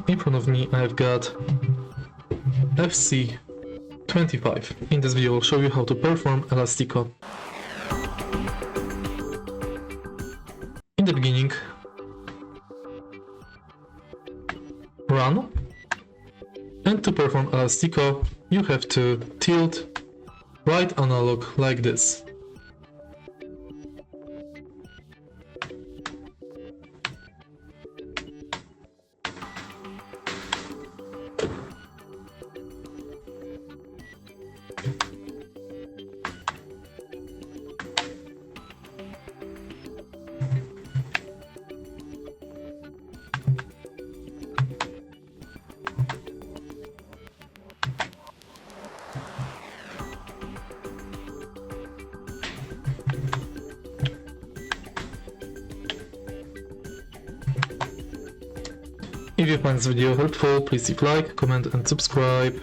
in front of me I've got FC25. In this video I'll show you how to perform Elastico. In the beginning, run, and to perform Elastico you have to tilt right analog like this. If you find this video helpful, please leave like, comment and subscribe.